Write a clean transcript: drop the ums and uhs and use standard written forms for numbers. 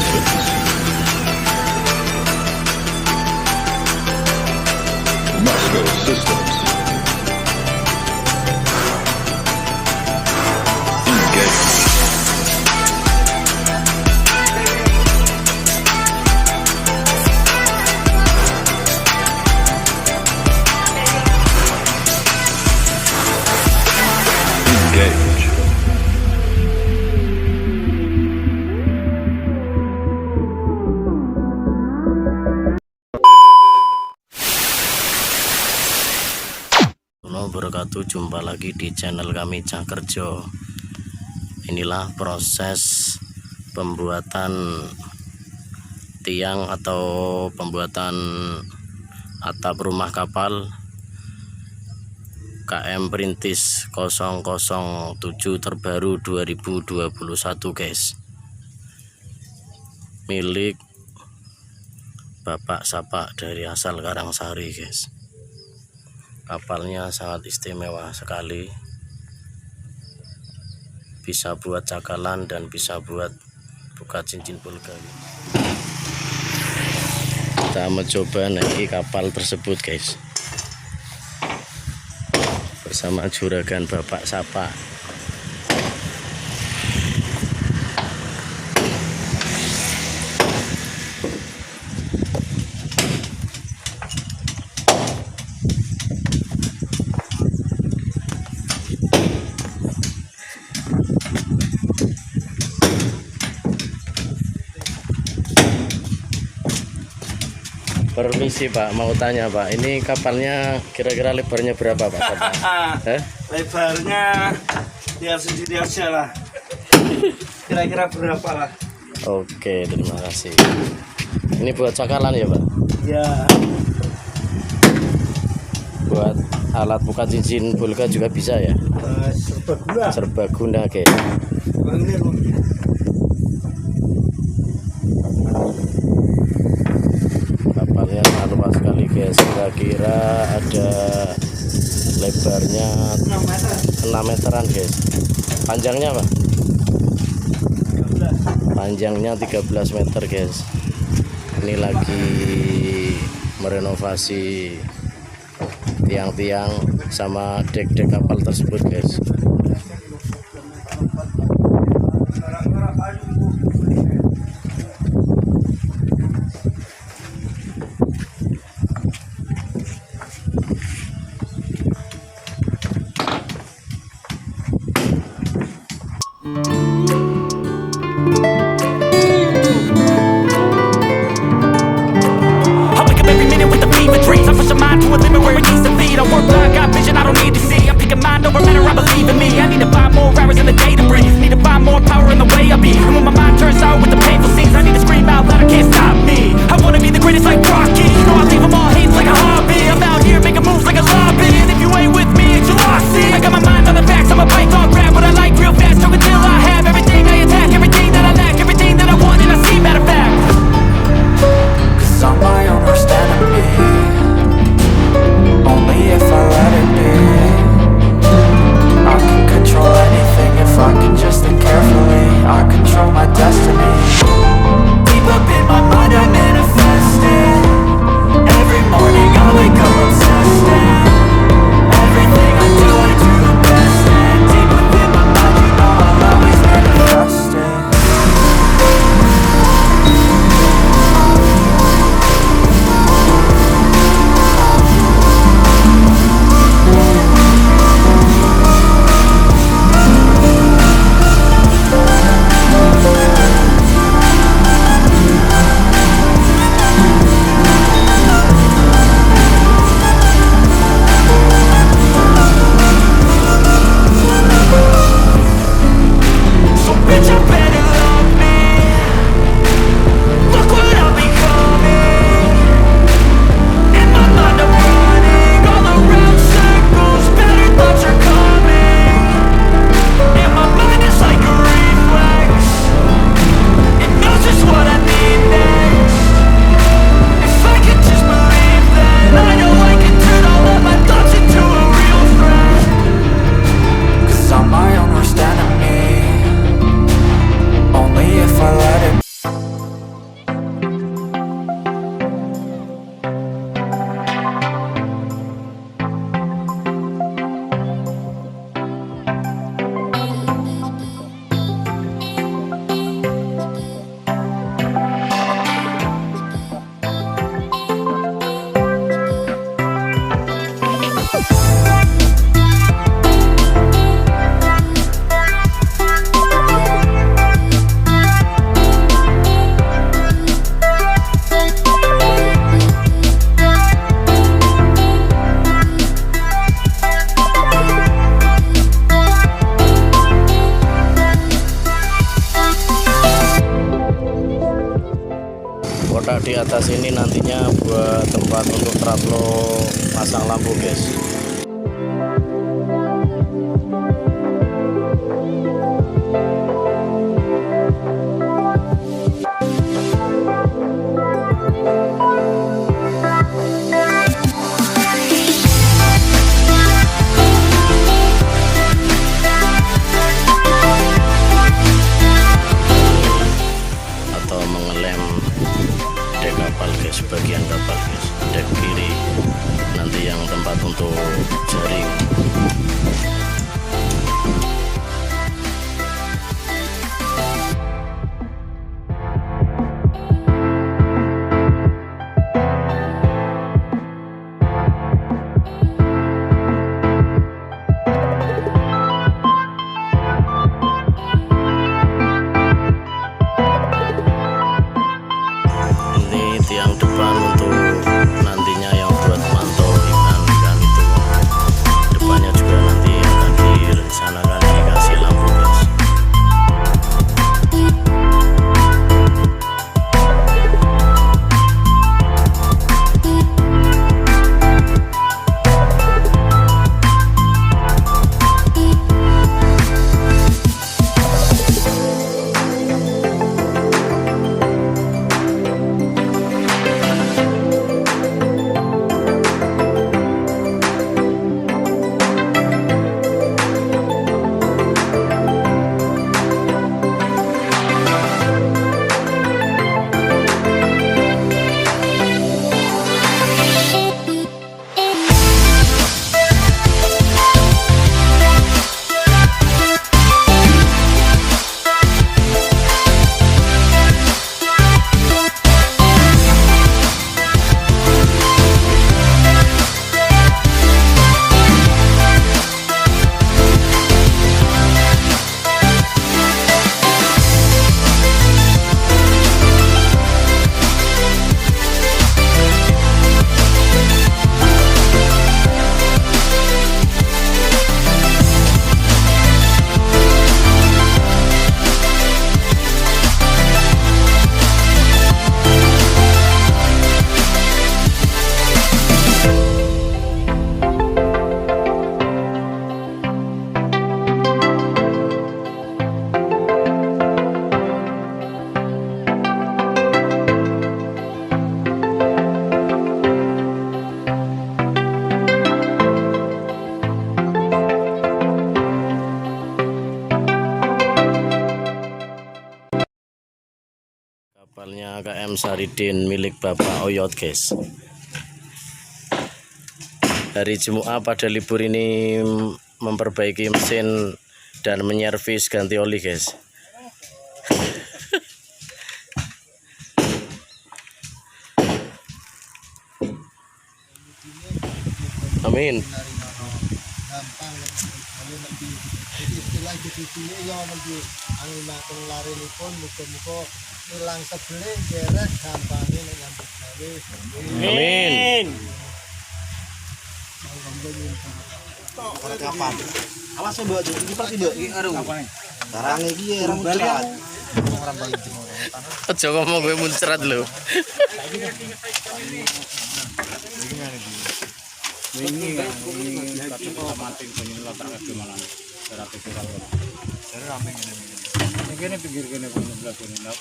systems. Moscow systems. Engage. Engage. Wabarakatuh, jumpa lagi di channel kami Cah Kerjo. Inilah proses pembuatan tiang atau pembuatan atap rumah kapal KM Perintis 007 terbaru 2021 guys, milik Bapak Sapa dari asal Karangsari guys. Kapalnya sangat istimewa sekali, bisa buat cakalang dan bisa buat buka cincin pulga. Kita mencoba naiki kapal tersebut guys, bersama juragan Bapak Sapa. Permisi Pak, mau tanya Pak, ini kapalnya kira-kira lebarnya berapa Pak? Lebarnya ya sendiri aja lah. Kira-kira berapa lah? Oke, terima kasih. Ini buat cakalang ya Pak? Ya. Buat alat buka cincin pulga juga bisa ya? Serbaguna. Serbaguna oke. Kapalnya sangat luas sekali guys, kira-kira ada lebarnya 6 meteran guys. Panjangnya apa? 13. Panjangnya 13 meter guys. Ini lagi merenovasi tiang-tiang sama dek-dek kapal tersebut guys. I work blind, got vision I don't need to see. I'm picking mind over matter, I believe kotak di atas ini nantinya buat tempat untuk traplo pasang lampu guys. Dek kapal guys, bagian kapal guys, dek kiri nanti yang tempat untuk jaring. Tiang depan untuk nantinya yang buat mantau ikan-ikan itu. Depannya juga nanti akan direncanakan dikasih lampu guys. Kapalnya KM Saridin milik Bapak Oyot guys. Hari Jumat pada libur ini memperbaiki mesin dan menyervis ganti oli guys. Amin. Hilang sebelah derek gampangnya nyambut gawe. Amin. Kapan? Awas ya, Mbak. Iki pasti, Mbak. Iki aduh. Barang iki ya ora muncrat. Aja ngomong gue muncrat lho. Ini tapi mati ini latar gimana? Cara pikir kalau. Cara rame ini. Ini pinggir kene pun sebelah kene.